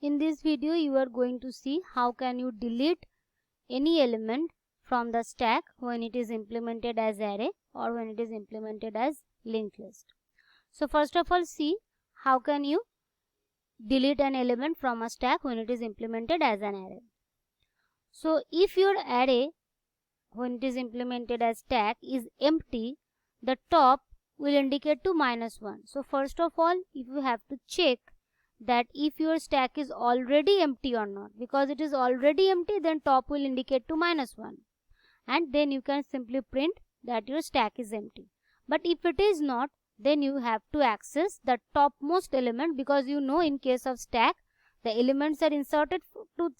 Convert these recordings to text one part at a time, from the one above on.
In this video you are going to see how can you delete any element from the stack when it is implemented as array or when it is implemented as linked list. So first of all, see how can you delete an element from a stack when it is implemented as an array. So if your array when it is implemented as stack is empty, the top will indicate to -1. So first of all, if you have to check that if your stack is already empty or not, because it is already empty, then top will indicate to -1, and then you can simply print that your stack is empty. But if it is not, then you have to access the topmost element, because you know in case of stack the elements are inserted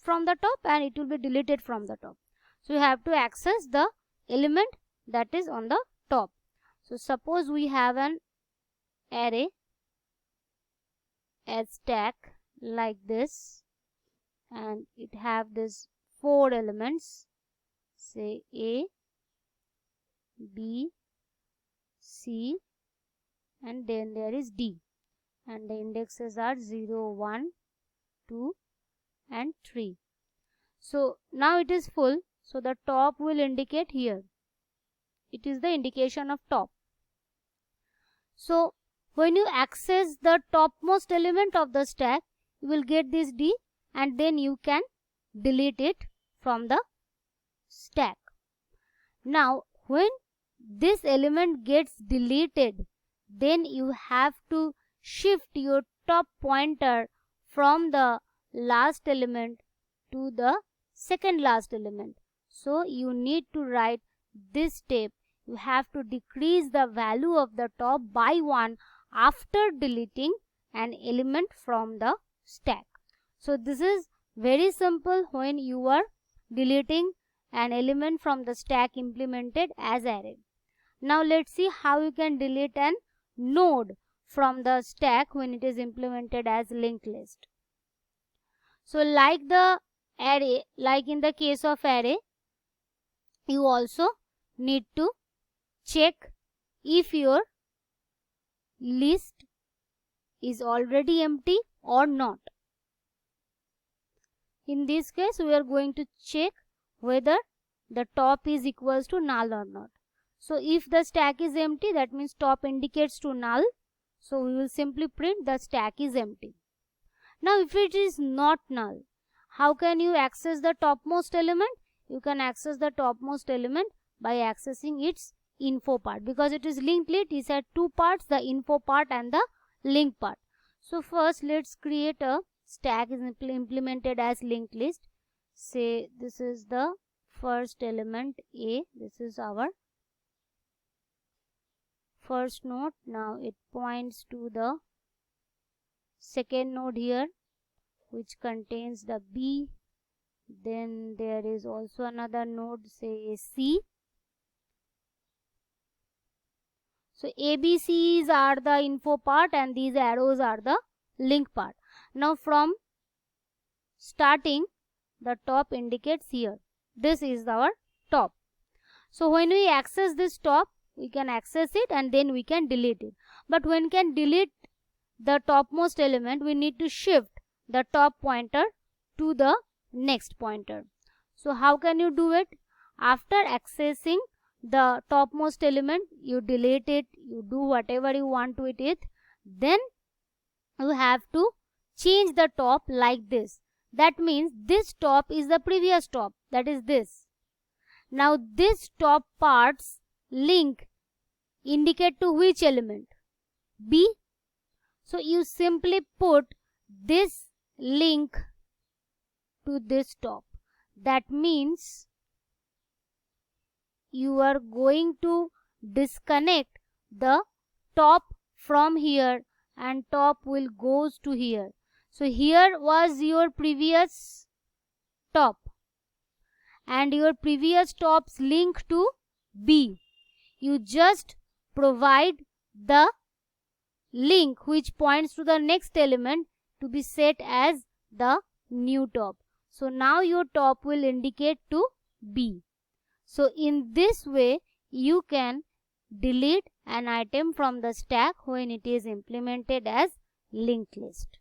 from the top and it will be deleted from the top. So you have to access the element that is on the top. So suppose we have an array as stack like this, and it have this 4 elements, say A, B, C, and then there is D, and the indexes are 0, 1, 2 and 3. So now it is full, so the top will indicate here. It is the indication of top. So when you access the topmost element of the stack, you will get this D, and then you can delete it from the stack. Now when this element gets deleted, then you have to shift your top pointer from the last element to the second last element. So you need to write this step. You have to decrease the value of the top by 1 after deleting an element from the stack. So this is very simple when you are deleting an element from the stack implemented as array. Now let's see how you can delete an node from the stack when it is implemented as linked list. So like the array, like in the case of array, you also need to check if your list is already empty or not. In this case, we are going to check whether the top is equals to null or not. So if the stack is empty, that means top indicates to null. So we will simply print the stack is empty. Now if it is not null, how can you access the topmost element? You can access the topmost element by accessing its info part, because it is linked list. It has 2 parts, the info part and the link part. So first let's create a stack is implemented as linked list. Say this is the first element A, this is our first node. Now it points to the second node here, which contains the B. Then there is also another node, say C. So ABCs are the info part and these arrows are the link part. Now from starting, the top indicates here. This is our top. So when we access this top, we can access it and then we can delete it. But when we can delete the topmost element, we need to shift the top pointer to the next pointer. So how can you do it? After accessing the topmost element, you delete it, you do whatever you want with it. Then you have to change the top like this. That means this top is the previous top, that is this. Now this top part's link indicate to which element? B. So you simply put this link to this top. That means you are going to disconnect the top from here and top will goes to here. So here was your previous top and your previous top's link to B. You just provide the link which points to the next element to be set as the new top. So now your top will indicate to B. So in this way you can delete an item from the stack when it is implemented as linked list.